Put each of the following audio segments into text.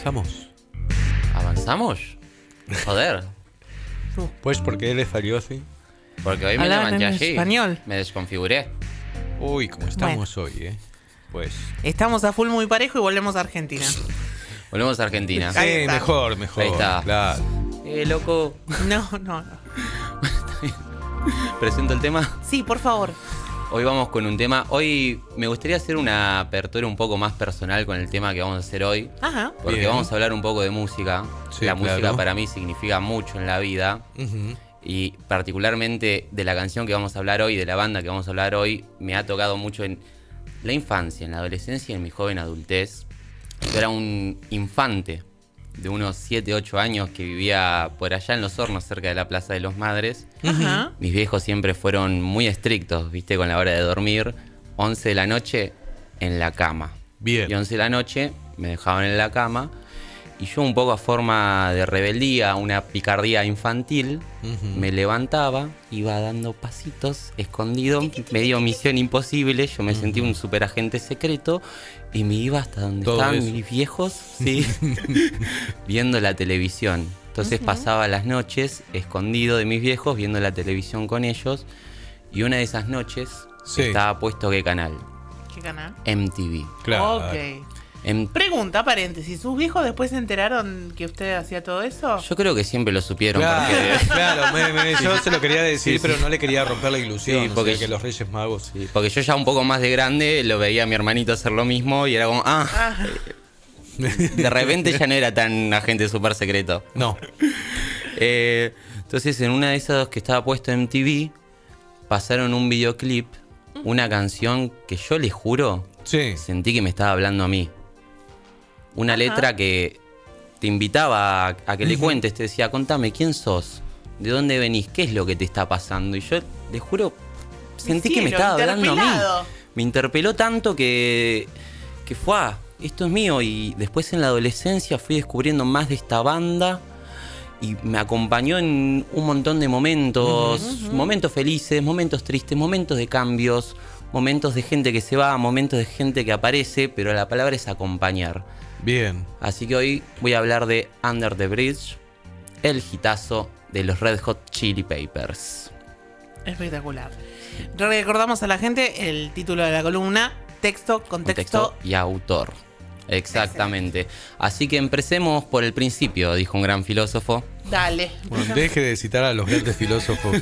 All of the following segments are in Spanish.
avanzamos. ¿Avanzamos? Joder. Pues porque él salió así. Porque hoy me Hablaban levanté en allí. español. Me desconfiguré. Uy, cómo estamos hoy, Pues. Estamos a full muy parejo y volvemos a Argentina. Volvemos a Argentina. Ahí Sí, está. mejor. Ahí está. Claro. Loco. No. Presento el tema. Sí, por favor. Hoy vamos con un tema. Hoy me gustaría hacer una apertura un poco más personal con el tema que vamos a hacer hoy. Ajá. Porque Bien. vamos a hablar un poco de música. Sí, la música claro. para mí significa mucho en la vida. Ujú. Y particularmente de la canción que vamos a hablar hoy, de la banda que vamos a hablar hoy, me ha tocado mucho en la infancia, en la adolescencia y en mi joven adultez. Yo era un infante de unos 7, 8 años que vivía por allá en Los Hornos, cerca de la Plaza de los Madres. Ajá. Mis viejos siempre fueron muy estrictos, viste, con la hora de dormir. 11 de la noche en la cama. Bien. Y 11 de la noche me dejaban en la cama. Y yo, un poco a forma de rebeldía, una picardía infantil, me levantaba, iba dando pasitos escondido, medio misión imposible. Yo me sentía un superagente secreto y me iba hasta donde Todo estaban eso. mis viejos, sí, viendo la televisión. Entonces pasaba las noches escondido de mis viejos, viendo la televisión con ellos. Y una de esas noches Sí. estaba puesto ¿qué canal? ¿Qué canal? MTV. Claro. Ok. Em- Pregunta, paréntesis. ¿Sus viejos después se enteraron que usted hacía todo eso? Yo creo que siempre lo supieron Claro, porque... claro, yo se lo quería decir, Sí, sí. pero no le quería romper la ilusión. Sí, o porque sea, que los Reyes Magos. Sí, porque yo ya un poco más de grande lo veía a mi hermanito hacer lo mismo y era como, de repente ya no era tan agente súper secreto. No. Entonces en una de esas que estaba puesto en MTV, pasaron un videoclip, una canción que yo les juro, Sí. sentí que me estaba hablando a mí. Una Ajá. letra que te invitaba a que le cuentes, te decía, contame, ¿quién sos? ¿De dónde venís? ¿Qué es lo que te está pasando? Y yo, les juro, sentí que me cielo, estaba hablando a mí. interpelado. Me interpeló tanto que fue, esto es mío. Y después en la adolescencia fui descubriendo más de esta banda y me acompañó en un montón de momentos, momentos felices, momentos tristes, momentos de cambios, momentos de gente que se va, momentos de gente que aparece, pero la palabra es acompañar. Bien. Así que hoy voy a hablar de Under the Bridge, el hitazo de los Red Hot Chili Peppers. Espectacular. Recordamos a la gente el título de la columna: texto, contexto. Contexto y autor. Exactamente. Así que empecemos por el principio, dijo un gran filósofo. Dale. Bueno, deje de citar a los grandes filósofos.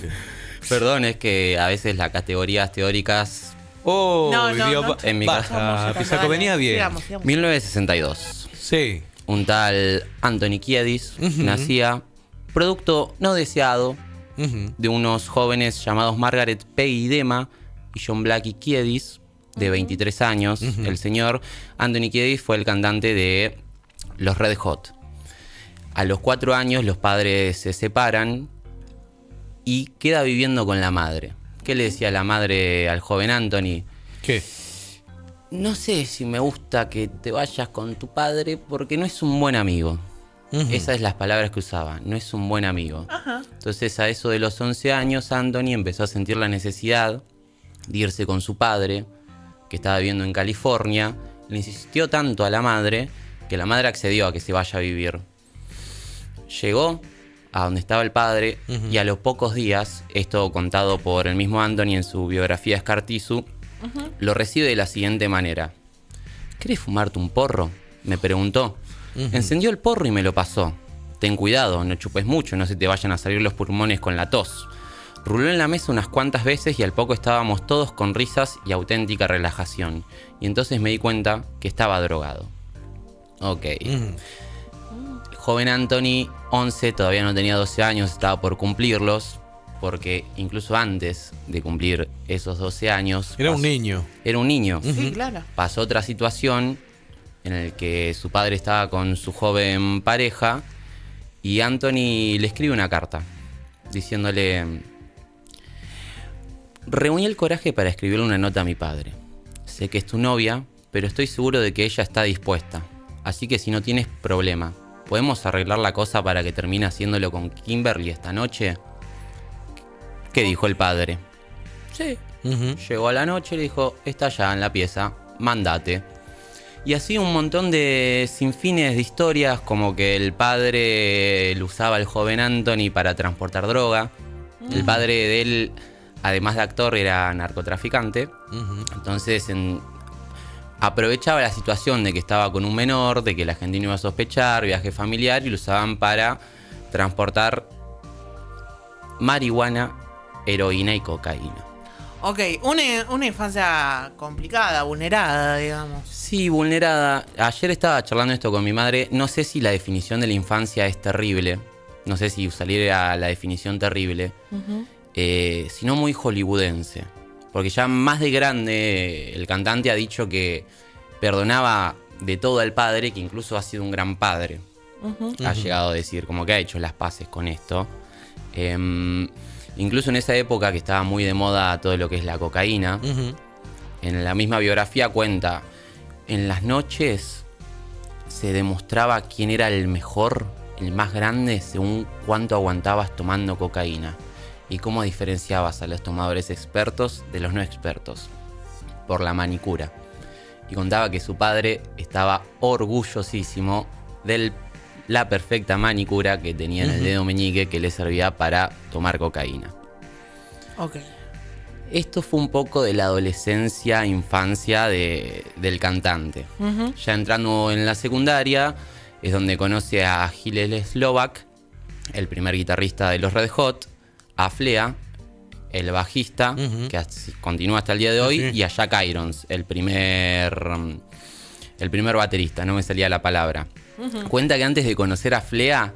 Perdón, es que a veces las categorías teóricas... Oh, No. En mi Basta, Vamos, Pisaco, dale. venía bien. Sigamos. 1962. Sí. Un tal Anthony Kiedis nacía, producto no deseado Ujú. de unos jóvenes llamados Margaret Peggy Dema y John Blackie Kiedis, de 23 años. El señor Anthony Kiedis fue el cantante de los Red Hot. A los 4 años los padres se separan y queda viviendo con la madre. ¿Qué le decía la madre al joven Anthony? ¿Qué? No sé si me gusta que te vayas con tu padre porque no es un buen amigo. Esas son las palabras que usaba, no es un buen amigo. Entonces a eso de los 11 años Anthony empezó a sentir la necesidad de irse con su padre, que estaba viviendo en California. Le insistió tanto a la madre que la madre accedió a que se vaya a vivir. Llegó a donde estaba el padre y a los pocos días, esto contado por el mismo Anthony en su biografía Scartizu, lo recibe de la siguiente manera. ¿Querés fumarte un porro?, me preguntó. Encendió el porro y me lo pasó. Ten cuidado, no chupes mucho, no se te vayan a salir los pulmones con la tos. Ruló en la mesa unas cuantas veces y al poco estábamos todos con risas y auténtica relajación. Y entonces me di cuenta que estaba drogado. Ok. Joven Anthony, 11, todavía no tenía 12 años, estaba por cumplirlos. Porque incluso antes de cumplir esos 12 años... Era un niño. Era un niño. Sí, claro. Pasó otra situación en la que su padre estaba con su joven pareja y Anthony le escribe una carta diciéndole: reuní el coraje para escribirle una nota a mi padre. Sé que es tu novia, pero estoy seguro de que ella está dispuesta. Así que si no tienes problema, ¿podemos arreglar la cosa para que termine haciéndolo con Kimberly esta noche? ¿Qué dijo el padre? Sí. Llegó a la noche y le dijo: está allá en la pieza, mandate. Y así un montón de sinfines de historias, como que el padre lo usaba al joven Anthony para transportar droga. El padre de él, además de actor, era narcotraficante. Entonces aprovechaba la situación de que estaba con un menor, de que la gente no iba a sospechar, viaje familiar, y lo usaban para transportar marihuana, heroína y cocaína. Ok, una infancia complicada, vulnerada, digamos. Sí, vulnerada. Ayer estaba charlando esto con mi madre. No sé si la definición de la infancia es terrible. No sé si saliera la definición terrible. Sino muy hollywoodense. Porque ya más de grande el cantante ha dicho que perdonaba de todo al padre, que incluso ha sido un gran padre. Ha llegado a decir, como que ha hecho las paces con esto. Incluso en esa época que estaba muy de moda todo lo que es la cocaína, en la misma biografía cuenta, en las noches se demostraba quién era el mejor, el más grande, según cuánto aguantabas tomando cocaína y cómo diferenciabas a los tomadores expertos de los no expertos, por la manicura. Y contaba que su padre estaba orgullosísimo de la perfecta manicura que tenía en el dedo meñique, que le servía para tomar cocaína. Ok. Esto fue un poco de la adolescencia, infancia del cantante. Ya entrando en la secundaria, es donde conoce a Hillel Slovak, el primer guitarrista de los Red Hot, a Flea, el bajista, que continúa hasta el día de hoy, y a Jack Irons, el primer baterista, no me salía la palabra. Cuenta que antes de conocer a Flea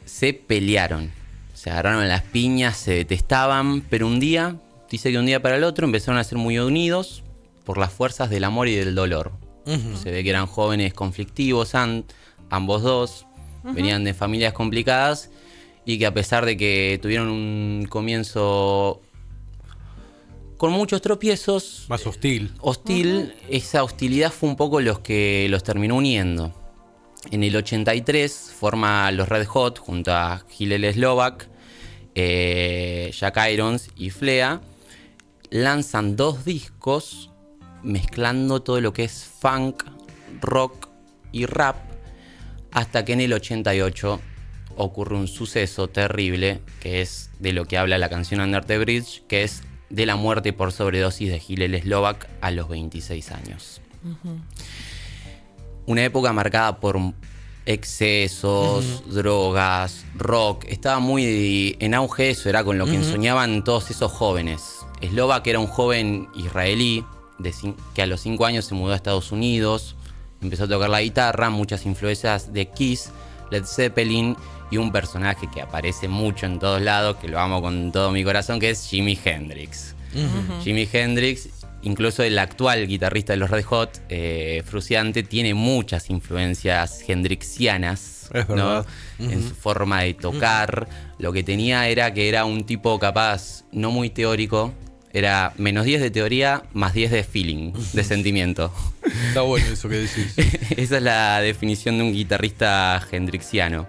se pelearon, se agarraron las piñas, se detestaban, pero dice que un día para el otro empezaron a ser muy unidos por las fuerzas del amor y del dolor. Se ve que eran jóvenes conflictivos, ambos dos, venían de familias complicadas, y que a pesar de que tuvieron un comienzo con muchos tropiezos, Más hostil. Esa hostilidad fue un poco los que los terminó uniendo. En el 83 forma los Red Hot junto a Hillel Slovak, Jack Irons y Flea. Lanzan 2 discos mezclando todo lo que es funk, rock y rap, hasta que en el 88 ocurre un suceso terrible, que es de lo que habla la canción Under the Bridge, que es de la muerte por sobredosis de Hillel Slovak a los 26 años. Una época marcada por excesos, drogas, rock. Estaba muy en auge eso, era con lo que ensoñaban todos esos jóvenes. Slovak era un joven israelí que a los 5 años se mudó a Estados Unidos, empezó a tocar la guitarra, muchas influencias de Kiss, Led Zeppelin y un personaje que aparece mucho en todos lados, que lo amo con todo mi corazón, que es Jimi Hendrix. Jimi Hendrix, incluso el actual guitarrista de los Red Hot, Frusciante, tiene muchas influencias hendrixianas, es verdad, ¿no? En su forma de tocar. Lo que tenía era que era un tipo capaz, no muy teórico, era menos 10 de teoría, más 10 de feeling, de sentimiento. Está bueno eso que decís. Esa es la definición de un guitarrista hendrixiano.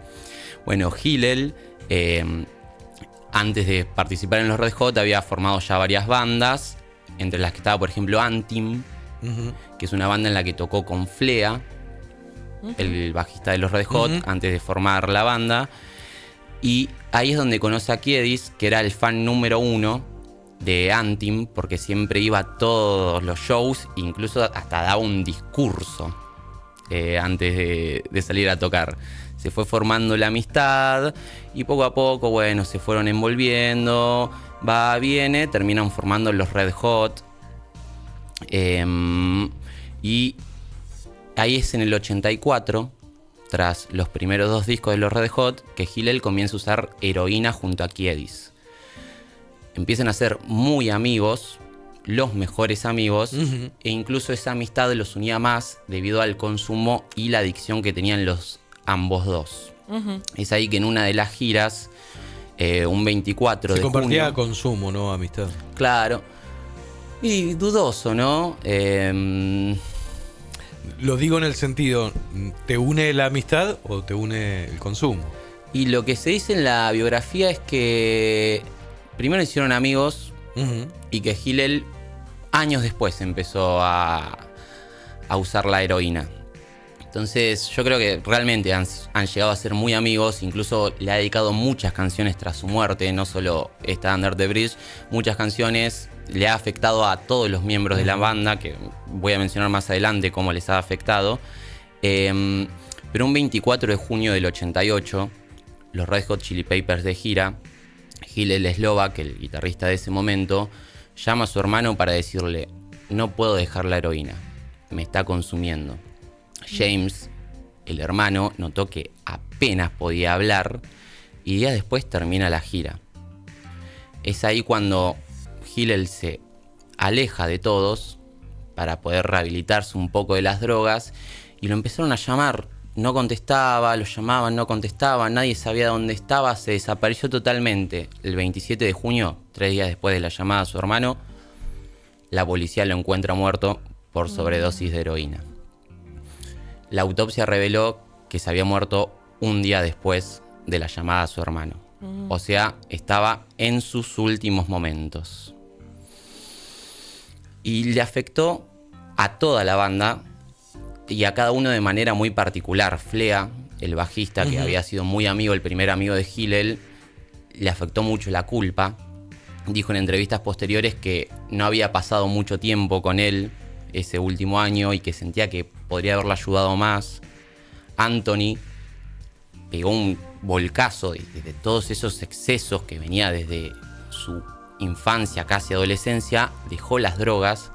Bueno, Hillel, antes de participar en los Red Hot, había formado ya varias bandas, entre las que estaba, por ejemplo, Antim, que es una banda en la que tocó con Flea, el bajista de los Red Hot, antes de formar la banda. Y ahí es donde conoce a Kiedis, que era el fan número 1 de Antim, porque siempre iba a todos los shows, incluso hasta daba un discurso antes de salir a tocar. Se fue formando la amistad y poco a poco, bueno, se fueron envolviendo, viene, terminan formando los Red Hot. Y ahí es en el 84, tras los primeros 2 discos de los Red Hot, que Hillel comienza a usar heroína junto a Kiedis. Empiezan a ser muy amigos, los mejores amigos, e incluso esa amistad los unía más debido al consumo y la adicción que tenían ambos dos. Es ahí que en una de las giras, un 24 de junio... Se compartía consumo, ¿no? Amistad. Claro. Y dudoso, ¿no? Lo digo en el sentido, ¿te une la amistad o te une el consumo? Y lo que se dice en la biografía es que primero hicieron amigos y que Hillel años después empezó a a usar la heroína. Entonces yo creo que realmente han llegado a ser muy amigos, incluso le ha dedicado muchas canciones tras su muerte, no solo esta Under the Bridge, muchas canciones, le ha afectado a todos los miembros de la banda, que voy a mencionar más adelante cómo les ha afectado. Pero un 24 de junio del 88, los Red Hot Chili Peppers de gira, Hillel Slovak, el guitarrista de ese momento, llama a su hermano para decirle: no puedo dejar la heroína, me está consumiendo. James, el hermano, notó que apenas podía hablar y días después termina la gira. Es ahí cuando Hillel se aleja de todos para poder rehabilitarse un poco de las drogas y lo empezaron a llamar. No contestaba, lo llamaban, no contestaba, nadie sabía dónde estaba, se desapareció totalmente. El 27 de junio, 3 días después de la llamada a su hermano, la policía lo encuentra muerto por sobredosis de heroína. La autopsia reveló que se había muerto un día después de la llamada a su hermano. O sea, estaba en sus últimos momentos. Y le afectó a toda la banda y a cada uno de manera muy particular. Flea, el bajista, que había sido muy amigo, el primer amigo de Hillel, le afectó mucho la culpa. Dijo en entrevistas posteriores que no había pasado mucho tiempo con él ese último año y que sentía que podría haberle ayudado más. Anthony pegó un volcazo de todos esos excesos que venía desde su infancia, casi adolescencia. Dejó las drogas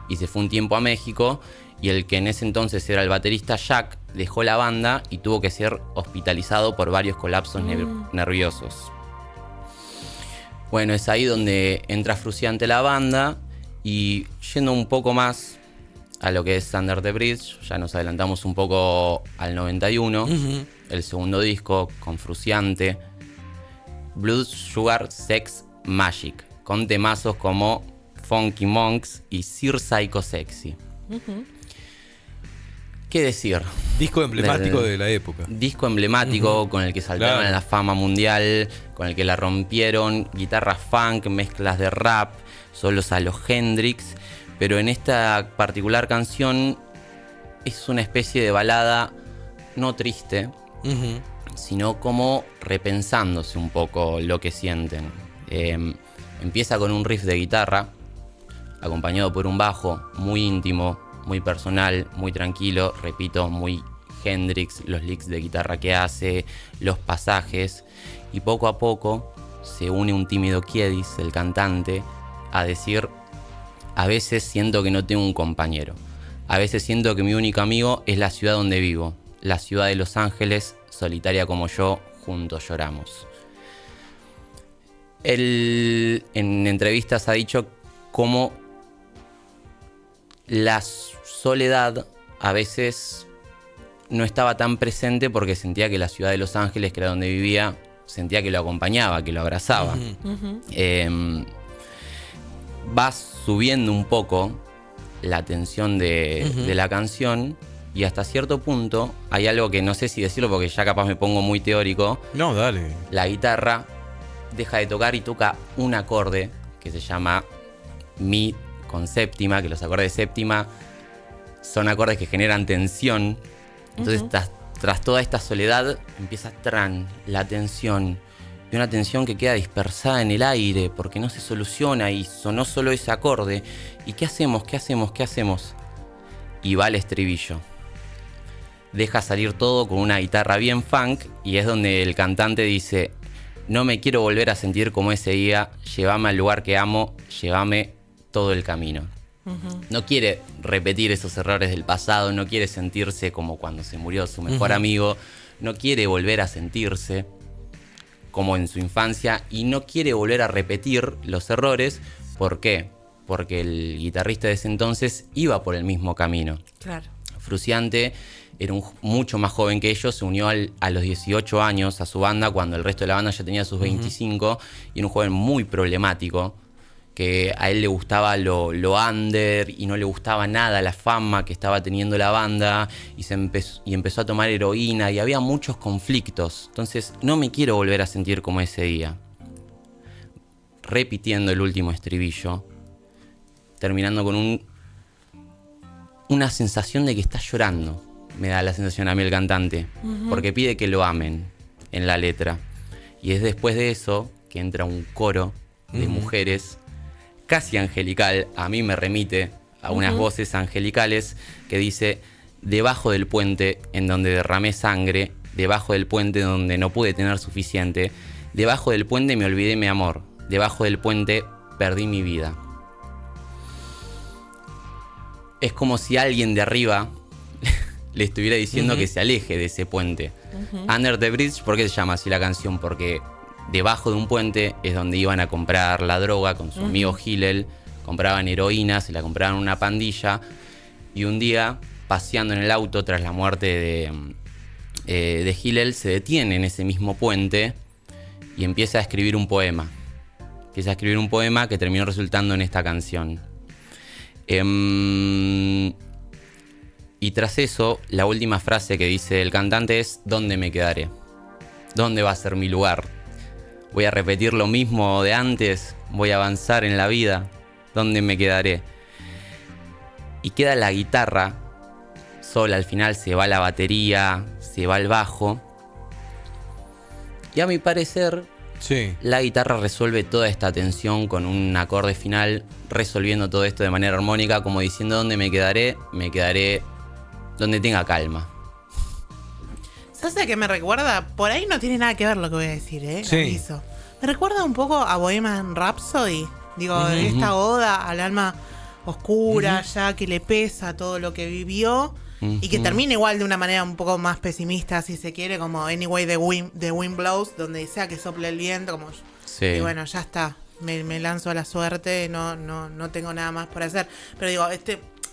y se fue un tiempo a México, y el que en ese entonces era el baterista Jack dejó la banda y tuvo que ser hospitalizado por varios colapsos nerviosos. Bueno, es ahí donde entra Fruciante la banda, y yendo un poco más a lo que es Under the Bridge, ya nos adelantamos un poco al 91, el segundo disco con Fruciante, Blood Sugar Sex Magic, con temazos como Funky Monks y Sir Psycho Sexy. ¿Qué decir? Disco emblemático de la época. Disco emblemático con el que saltaron a la fama mundial, con el que la rompieron, guitarras funk, mezclas de rap, solos a los Hendrix, pero en esta particular canción es una especie de balada no triste, sino como repensándose un poco lo que sienten. Empieza con un riff de guitarra, acompañado por un bajo muy íntimo, muy personal, muy tranquilo, repito, muy Hendrix, los licks de guitarra que hace, los pasajes, y poco a poco se une un tímido Kiedis, el cantante, a decir: a veces siento que no tengo un compañero, a veces siento que mi único amigo es la ciudad donde vivo, la ciudad de Los Ángeles, solitaria como yo, juntos lloramos. Él en entrevistas ha dicho cómo la soledad a veces no estaba tan presente porque sentía que la ciudad de Los Ángeles, que era donde vivía, sentía que lo acompañaba, que lo abrazaba. Va subiendo un poco la tensión de la canción, y hasta cierto punto hay algo que no sé si decirlo porque ya capaz me pongo muy teórico. No, dale. La guitarra deja de tocar y toca un acorde que se llama Mi con séptima, que los acordes de séptima son acordes que generan tensión. Entonces tras toda esta soledad empieza la tensión, y una tensión que queda dispersada en el aire porque no se soluciona y sonó solo ese acorde. ¿Y qué hacemos? ¿Qué hacemos? ¿Qué hacemos? Y va el estribillo. Deja salir todo con una guitarra bien funk, y es donde el cantante dice: no me quiero volver a sentir como ese día, llévame al lugar que amo, llévame todo el camino. No quiere repetir esos errores del pasado, no quiere sentirse como cuando se murió su mejor amigo, no quiere volver a sentirse como en su infancia, y no quiere volver a repetir los errores. ¿Por qué? Porque el guitarrista de ese entonces iba por el mismo camino. Claro. Fruciante era mucho más joven que ellos, se unió a los 18 años a su banda cuando el resto de la banda ya tenía sus 25, y era un joven muy problemático, que a él le gustaba lo under y no le gustaba nada la fama que estaba teniendo la banda, y empezó a tomar heroína, y había muchos conflictos. Entonces, no me quiero volver a sentir como ese día. Repitiendo el último estribillo, terminando con un una sensación de que está llorando. Me da la sensación a mí el cantante. Porque pide que lo amen en la letra. Y es después de eso que entra un coro de mujeres casi angelical. A mí me remite a unas voces angelicales que dice: debajo del puente en donde derramé sangre, debajo del puente donde no pude tener suficiente, debajo del puente me olvidé mi amor, debajo del puente perdí mi vida. Es como si alguien de arriba le estuviera diciendo que se aleje de ese puente. Under the Bridge, ¿por qué se llama así la canción? Porque debajo de un puente es donde iban a comprar la droga con su amigo Hillel. Compraban heroína, se la compraban una pandilla. Y un día, paseando en el auto tras la muerte de Hillel, se detiene en ese mismo puente y empieza a escribir un poema. Empieza a escribir un poema que terminó resultando en esta canción. Y tras eso, la última frase que dice el cantante es: ¿dónde me quedaré? ¿Dónde va a ser mi lugar? ¿Voy a repetir lo mismo de antes? ¿Voy a avanzar en la vida? ¿Dónde me quedaré? Y queda la guitarra sola, al final se va la batería, se va el bajo. Y a mi parecer, la guitarra resuelve toda esta tensión con un acorde final, resolviendo todo esto de manera armónica, como diciendo: ¿dónde me quedaré? Me quedaré donde tenga calma. ¿Sabes a qué me recuerda? Por ahí no tiene nada que ver lo que voy a decir, Sí. Aviso. Me recuerda un poco a Bohemian Rhapsody. Digo, esta oda al alma oscura, ya que le pesa todo lo que vivió. Y que termina igual de una manera un poco más pesimista, si se quiere, como Anyway the Wind Blows, donde sea que sople el viento, como y bueno, ya está, me lanzo a la suerte, no tengo nada más por hacer. Pero digo,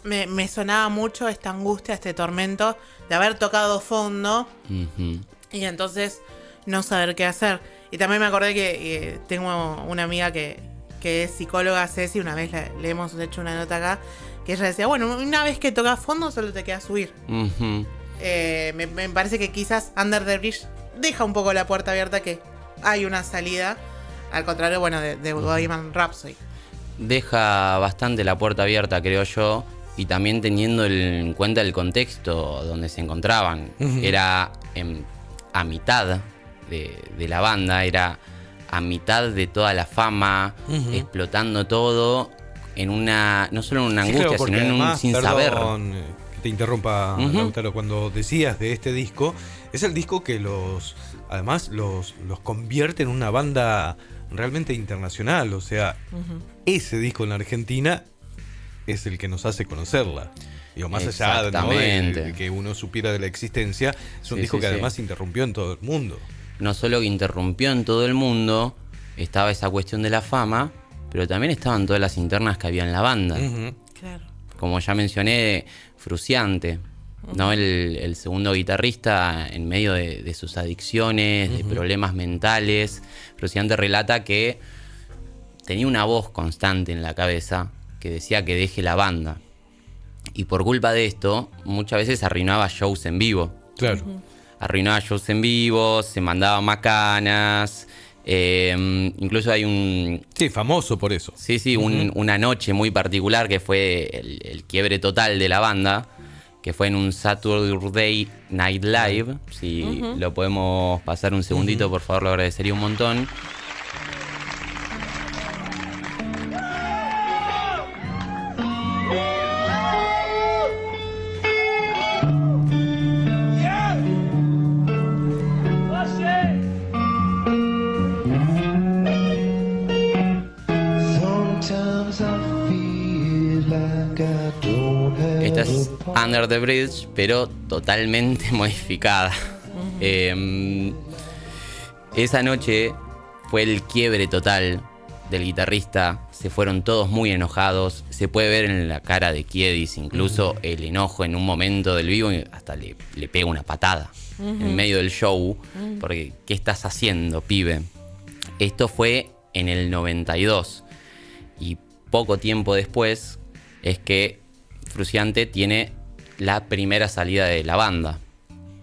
me sonaba mucho esta angustia, este tormento de haber tocado fondo y entonces no saber qué hacer. Y también me acordé que tengo una amiga que es psicóloga, Ceci, una vez le hemos hecho una nota acá, que ella decía: bueno, una vez que tocas fondo solo te queda subir. Me parece que quizás Under the Bridge deja un poco la puerta abierta, que hay una salida, al contrario, bueno, de Bohemian Rhapsody. Deja bastante la puerta abierta, creo yo, y también teniendo en cuenta el contexto donde se encontraban. Era a mitad de la banda, era a mitad de toda la fama, explotando todo, en una, no solo en una angustia, claro, sino en además, un sin saber. Que te interrumpa, Lautaro, cuando decías de este disco, es el disco que los convierte en una banda realmente internacional. O sea, ese disco en la Argentina es el que nos hace conocerla. Digo, más allá de que uno supiera de la existencia, es un disco que además interrumpió en todo el mundo. No solo que interrumpió en todo el mundo, estaba esa cuestión de la fama, pero también estaban todas las internas que había en la banda. Claro. Como ya mencioné, Frusciante, ¿no? El segundo guitarrista, en medio de sus adicciones, de problemas mentales. Frusciante relata que tenía una voz constante en la cabeza que decía que deje la banda. Y por culpa de esto, muchas veces arruinaba shows en vivo. Claro. Arruinaba shows en vivo, se mandaba macanas. Incluso hay un... Sí, famoso por eso. Sí, una noche muy particular que fue el quiebre total de la banda, que fue en un Saturday Night Live. Si lo podemos pasar un segundito, por favor, lo agradecería un montón. Esta es Under the Bridge, pero totalmente modificada. Esa noche fue el quiebre total del guitarrista. Se fueron todos muy enojados. Se puede ver en la cara de Kiedis incluso el enojo en un momento del vivo. Y hasta le pega una patada en medio del show. Porque, ¿qué estás haciendo, pibe? Esto fue en el 92. Y poco tiempo después es que Frusciante tiene la primera salida de la banda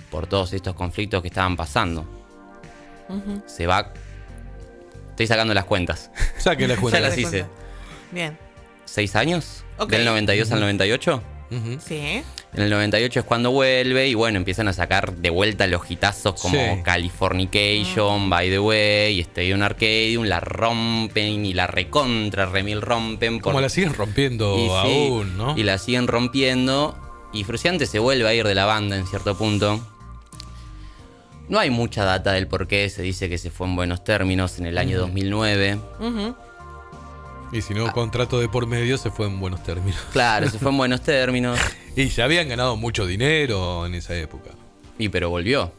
por todos estos conflictos que estaban pasando. Se va... Estoy sacando las cuentas. Saque las cuentas. Ya las hice. Bien. 6 años, Ok. del 92 al 98. Sí. En el 98 es cuando vuelve y bueno, empiezan a sacar de vuelta los hitazos como Californication, By the Way, Stay on Arcadium, la rompen y la recontra remil rompen. Como la siguen rompiendo aún, ¿no? Y la siguen rompiendo y Frusciante se vuelve a ir de la banda en cierto punto. No hay mucha data del por qué, se dice que se fue en buenos términos en el año 2009. Y si no, contrato de por medio, se fue en buenos términos. Claro, se fue en buenos términos. Y ya habían ganado mucho dinero en esa época. Y pero volvió.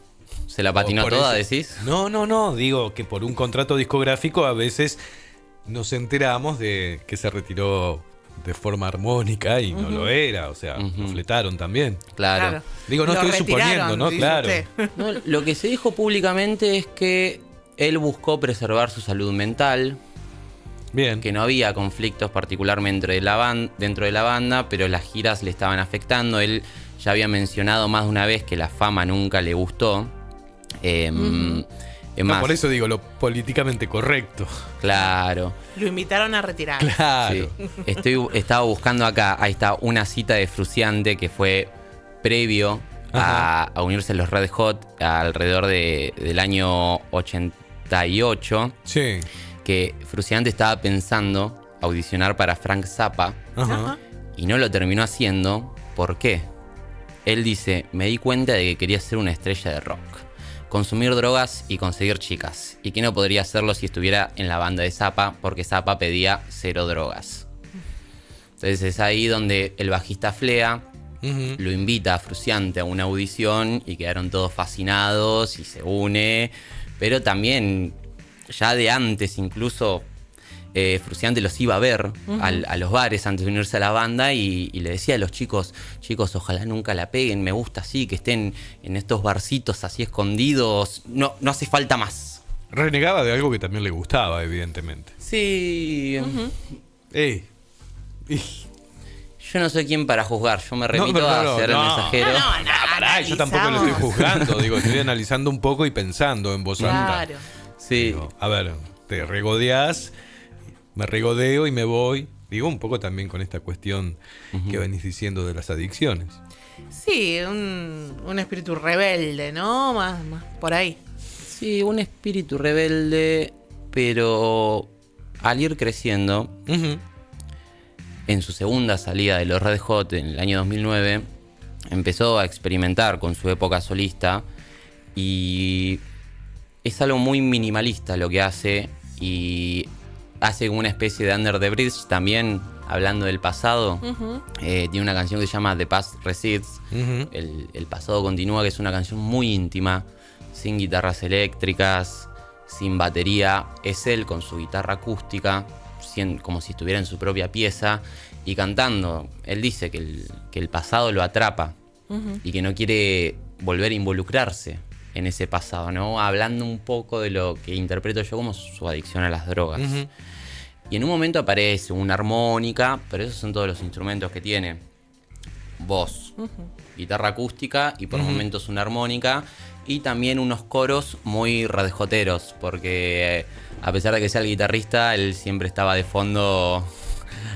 ¿Se la patinó toda, decís? No. Digo que por un contrato discográfico a veces nos enteramos de que se retiró de forma armónica y no lo era. O sea, lo fletaron también. Claro. Digo, no Lo estoy suponiendo, ¿no? Claro. No, lo que se dijo públicamente es que él buscó preservar su salud mental. Bien. Que no había conflictos particularmente dentro de la banda, pero las giras le estaban afectando. Él ya había mencionado más de una vez que la fama nunca le gustó. Es más, por eso digo, lo políticamente correcto. Claro. Lo invitaron a retirar. Claro. Sí. Estaba buscando acá, ahí está una cita de Frusciante que fue previo a unirse a los Red Hot alrededor del año 88. Sí. Que Frusciante estaba pensando audicionar para Frank Zappa y no lo terminó haciendo. ¿Por qué? Él dice, me di cuenta de que quería ser una estrella de rock, consumir drogas y conseguir chicas, y que no podría hacerlo si estuviera en la banda de Zappa, porque Zappa pedía 0 drogas. Entonces es ahí donde el bajista Flea lo invita a Frusciante a una audición y quedaron todos fascinados y se une, pero también ya de antes incluso Frusciante los iba a ver a los bares antes de unirse a la banda y le decía a los chicos, ojalá nunca la peguen, me gusta así, que estén en estos barcitos así escondidos, no hace falta más. Renegaba de algo que también le gustaba, evidentemente. Sí. Yo no soy quien para juzgar, yo me remito a ser el mensajero. Pará, yo tampoco lo estoy juzgando, digo, estoy analizando un poco y pensando en voz alta. Claro. Sí. Digo, a ver, te regodeás, me regodeo y me voy. Digo, un poco también con esta cuestión que venís diciendo de las adicciones. Sí, un espíritu rebelde, ¿no? Más por ahí. Sí, un espíritu rebelde, pero al ir creciendo, en su segunda salida de los Red Hot en el año 2009, empezó a experimentar con su época solista y es algo muy minimalista lo que hace y hace como una especie de Under the Bridge también, hablando del pasado. Tiene una canción que se llama The Past Recedes, el pasado continúa, que es una canción muy íntima, sin guitarras eléctricas, sin batería. Es él con su guitarra acústica, como si estuviera en su propia pieza y cantando. Él dice que el pasado lo atrapa y que no quiere volver a involucrarse en ese pasado, ¿no? Hablando un poco de lo que interpreto yo como su adicción a las drogas. Y en un momento aparece una armónica, pero esos son todos los instrumentos que tiene. Voz, guitarra acústica y por momentos una armónica. Y también unos coros muy redjoteros, porque a pesar de que sea el guitarrista, él siempre estaba de fondo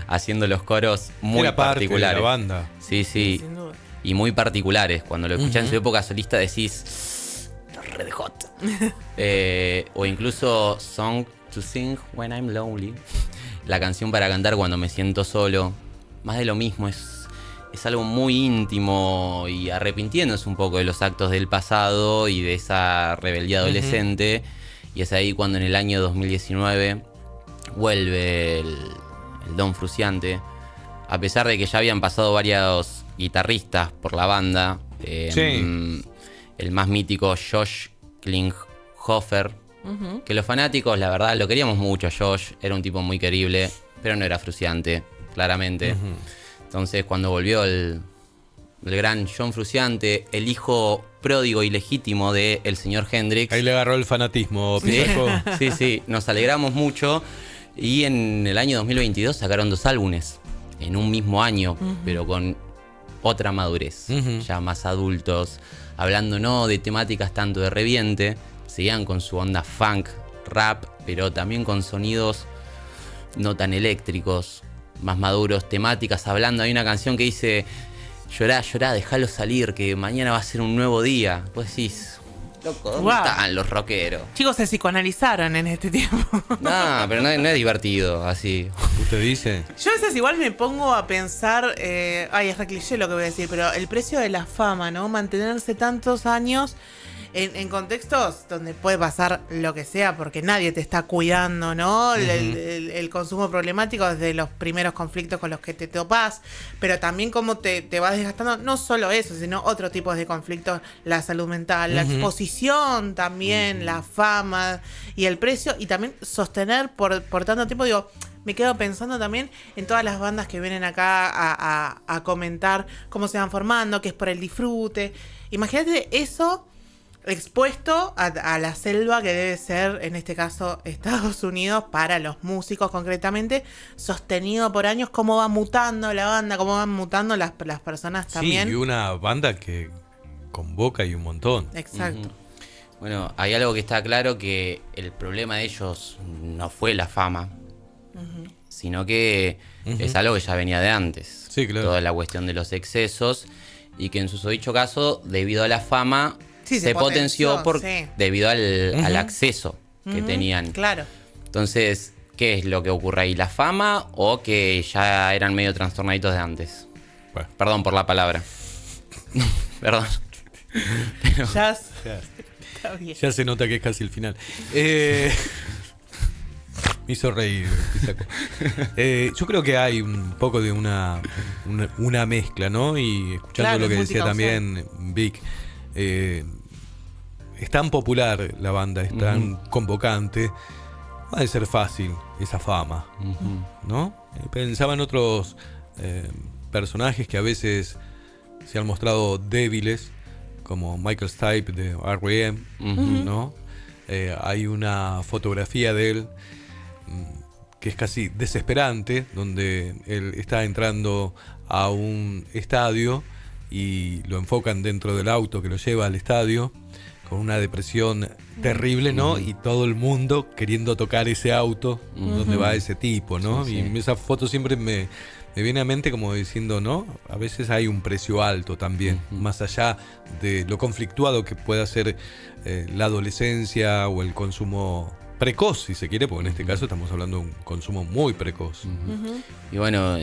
haciendo los coros muy Era parte particulares. de la banda. Sí. Sin duda. Y muy particulares. Cuando lo escuchás en su época solista decís... Red Hot. O incluso Song to Sing When I'm Lonely, la canción para cantar cuando me siento solo. Más de lo mismo, es algo muy íntimo y arrepintiéndose un poco de los actos del pasado y de esa rebeldía adolescente. Y es ahí cuando en el año 2019 vuelve el Don Frusciante, a pesar de que ya habían pasado varios guitarristas por la banda. El más mítico, Josh Klinghoffer, que los fanáticos, la verdad, lo queríamos mucho a Josh, era un tipo muy querible, pero no era Frusciante, claramente. Entonces, cuando volvió el gran John Frusciante, el hijo pródigo y legítimo de el señor Hendrix. Ahí le agarró el fanatismo, Pitaco. Sí, nos alegramos mucho. Y en el año 2022 sacaron 2 álbumes, en un mismo año, pero con otra madurez, ya más adultos. Hablando no de temáticas tanto de reviente, seguían con su onda funk, rap, pero también con sonidos no tan eléctricos, más maduros, temáticas hablando. Hay una canción que dice, llorá, déjalo salir, que mañana va a ser un nuevo día. Vos decís, loco, ¿dónde están los rockeros? Chicos, se psicoanalizaron en este tiempo. No, pero no es divertido así. ¿Usted dice? Yo a veces igual me pongo a pensar, es re cliché lo que voy a decir, pero el precio de la fama, ¿no? Mantenerse tantos años en contextos donde puede pasar lo que sea, porque nadie te está cuidando, ¿no? Uh-huh. El consumo problemático desde los primeros conflictos con los que te topás, pero también cómo te vas desgastando, no solo eso, sino otros tipos de conflictos, la salud mental, la exposición también, la fama y el precio, y también sostener por tanto tiempo, digo, me quedo pensando también en todas las bandas que vienen acá a comentar cómo se van formando, que es por el disfrute. Imagínate eso expuesto a la selva que debe ser, en este caso, Estados Unidos, para los músicos concretamente, sostenido por años, cómo va mutando la banda, cómo van mutando las personas también. Sí, y una banda que convoca y un montón. Exacto. Bueno, hay algo que está claro, que el problema de ellos no fue la fama, sino que es algo que ya venía de antes. Sí, claro. Toda la cuestión de los excesos, y que en su dicho caso, debido a la fama, se potenció debido al acceso que tenían. Claro. Entonces, ¿qué es lo que ocurre ahí? ¿La fama o que ya eran medio trastornaditos de antes? Bueno. Perdón por la palabra. Perdón. Pero... Ya se nota que es casi el final. Me hizo reír, Pisaco. Yo creo que hay un poco de una mezcla, ¿no? Y escuchando lo que decía también Vic, es tan popular la banda, es tan convocante, va a ser fácil esa fama, ¿no? Pensaba en otros personajes que a veces se han mostrado débiles, como Michael Stipe de R.E.M., ¿no? Hay una fotografía de él que es casi desesperante, donde él está entrando a un estadio y lo enfocan dentro del auto que lo lleva al estadio, con una depresión terrible, ¿no? Y todo el mundo queriendo tocar ese auto donde va ese tipo, ¿no? Sí, sí. Y esa foto siempre me viene a mente como diciendo, ¿no? A veces hay un precio alto también, más allá de lo conflictuado que pueda ser la adolescencia o el consumo precoz, si se quiere, porque en este caso estamos hablando de un consumo muy precoz. Y bueno,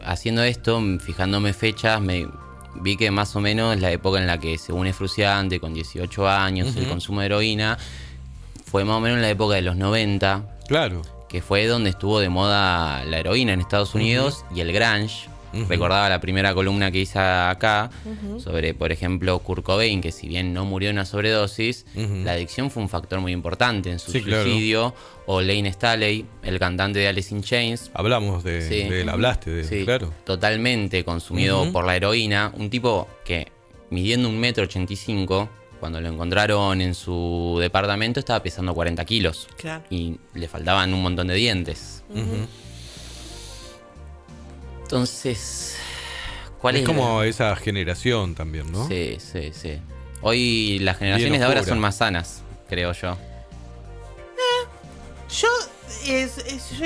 haciendo esto, fijándome fechas, vi que más o menos la época en la que, según es Fruciante, con 18 años, el consumo de heroína, fue más o menos en la época de los 90. Claro. Que fue donde estuvo de moda la heroína en Estados Unidos y el grunge. Recordaba la primera columna que hice acá sobre, por ejemplo, Kurt Cobain, que si bien no murió de una sobredosis, la adicción fue un factor muy importante en su suicidio. Claro. O Lane Staley, el cantante de Alice in Chains. Hablamos de él, hablaste de él, claro. Totalmente consumido por la heroína. Un tipo que, midiendo 1,85 m, cuando lo encontraron en su departamento, estaba pesando 40 kilos. Claro. Y le faltaban un montón de dientes. Entonces, ¿cuál es? Es como esa generación también, ¿no? Sí. Hoy las generaciones de ahora son más sanas, creo yo. Yo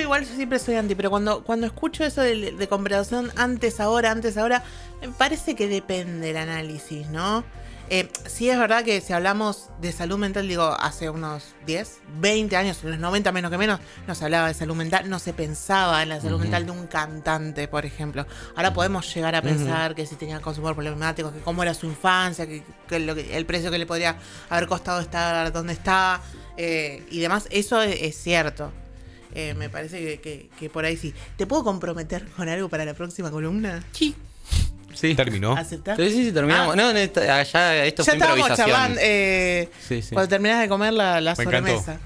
igual siempre soy anti, pero cuando escucho eso de comparación antes-ahora, me parece que depende el análisis, ¿no? Sí es verdad que si hablamos de salud mental, digo, hace unos 10, 20 años, en los 90 menos que menos, no se hablaba de salud mental, no se pensaba en la salud mental de un cantante, por ejemplo. Ahora podemos llegar a pensar que si tenía consumo problemático, que cómo era su infancia, que el precio que le podría haber costado estar donde está, y demás. Eso es cierto. Me parece que por ahí sí. ¿Te puedo comprometer con algo para la próxima columna? Sí. ¿Terminó? ¿Aceptás? Sí, terminamos. No, allá esto fue improvisación. Charlando, cuando terminás de comer la sobremesa.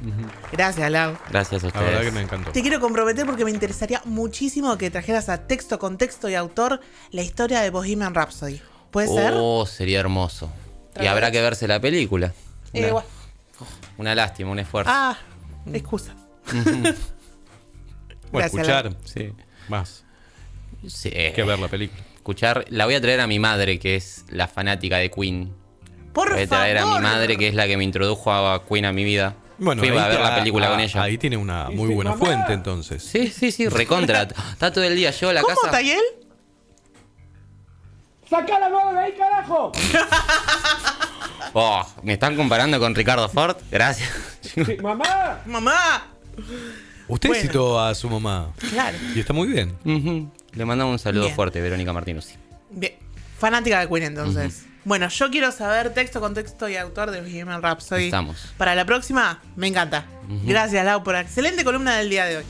Gracias, Lau. Gracias a ustedes. La verdad que me encantó. Te quiero comprometer porque me interesaría muchísimo que trajeras a texto, contexto y autor la historia de Bohemian Rhapsody. ¿Puede ser? Sería hermoso. Y habrá que verse la película. Una lástima, un esfuerzo. Excusa. O escuchar más que ver la película. La voy a traer a mi madre, que es la fanática de Queen. Voy a traer a mi madre, que es la que me introdujo a Queen a mi vida. Bueno, fui a ver la película con ella. Ahí tiene una muy buena fuente, entonces. Sí, recontra. Está todo el día yo a la casa. ¿Cómo, Tayel? ¡Sacá la mano de ahí, carajo! Oh, ¿me están comparando con Ricardo Ford? Gracias. Sí, ¡mamá! ¡Mamá! Usted Bueno. citó a su mamá. Claro. Y está muy bien. Ujú. Le mandamos un saludo Bien. fuerte, Verónica Martinuzzi. Bien. Fanática de Queen, entonces. Bueno, yo quiero saber texto, contexto y autor de Bohemian Rhapsody. Estamos. Para la próxima, me encanta. Gracias, Lau, por la excelente columna del día de hoy.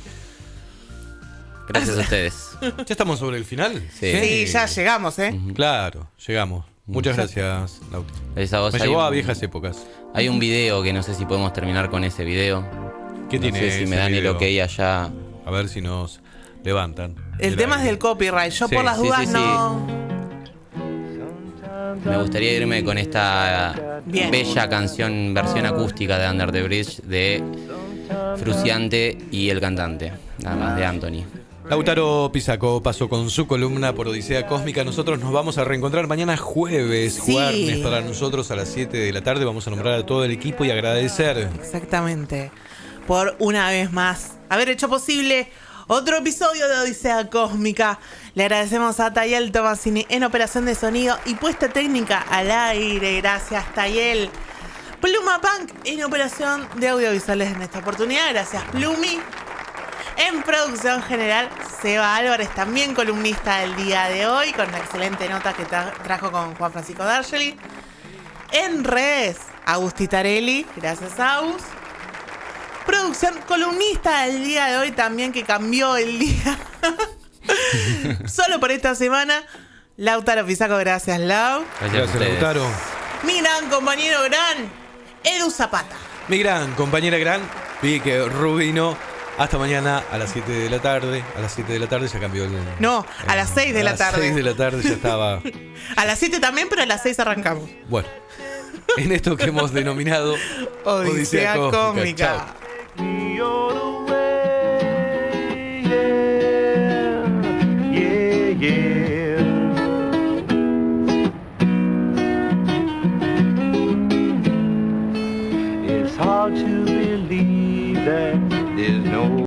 Gracias a ustedes. ¿Ya estamos sobre el final? Sí, ya llegamos, ¿eh? Claro, llegamos. Muchas gracias, Lauti. Gracias a vos. Me Hay llevó a un- viejas épocas. Hay un video que no sé si podemos terminar con ese video. ¿Qué No tiene sé si ese me dan video? el ok allá. A ver si nos levantan. El tema es del copyright. Yo Sí, por las sí, dudas sí, sí. no. Me gustaría irme con esta Bien. bella canción, versión acústica de Under the Bridge de Fruciante y el cantante, nada más, de Anthony. Lautaro Pisaco pasó con su columna por Odisea Cósmica. Nosotros nos vamos a reencontrar mañana jueves, Sí. jueves para nosotros a las 7 de la tarde. Vamos a nombrar a todo el equipo y agradecer. Exactamente. Por una vez más haber hecho posible otro episodio de Odisea Cósmica. Le agradecemos a Tayel Tomasini en operación de sonido y puesta técnica al aire. Gracias, Tayel. Pluma Punk en operación de audiovisuales en esta oportunidad. Gracias, Plumi. En producción general, Seba Álvarez, también columnista del día de hoy, con una excelente nota que trajo con Juan Francisco D'Argeli. En redes, Agusti Tarelli, gracias Agus. Producción columnista del día de hoy también, que cambió el día. Solo por esta semana, Lautaro Pisaco, gracias Lau. Gracias, Lautaro. Mi gran compañero gran, Edu Zapata. Mi gran compañera gran, Vicky Rubino. Hasta mañana a las 7 de la tarde. A las 7 de la tarde ya cambió el... No, a las 6 de la tarde. A las 6 de la tarde ya estaba... A las 7 también, pero a las 6 arrancamos. Bueno, en esto que hemos denominado Odisea Cósmica. Chao. It's hard to believe that there's no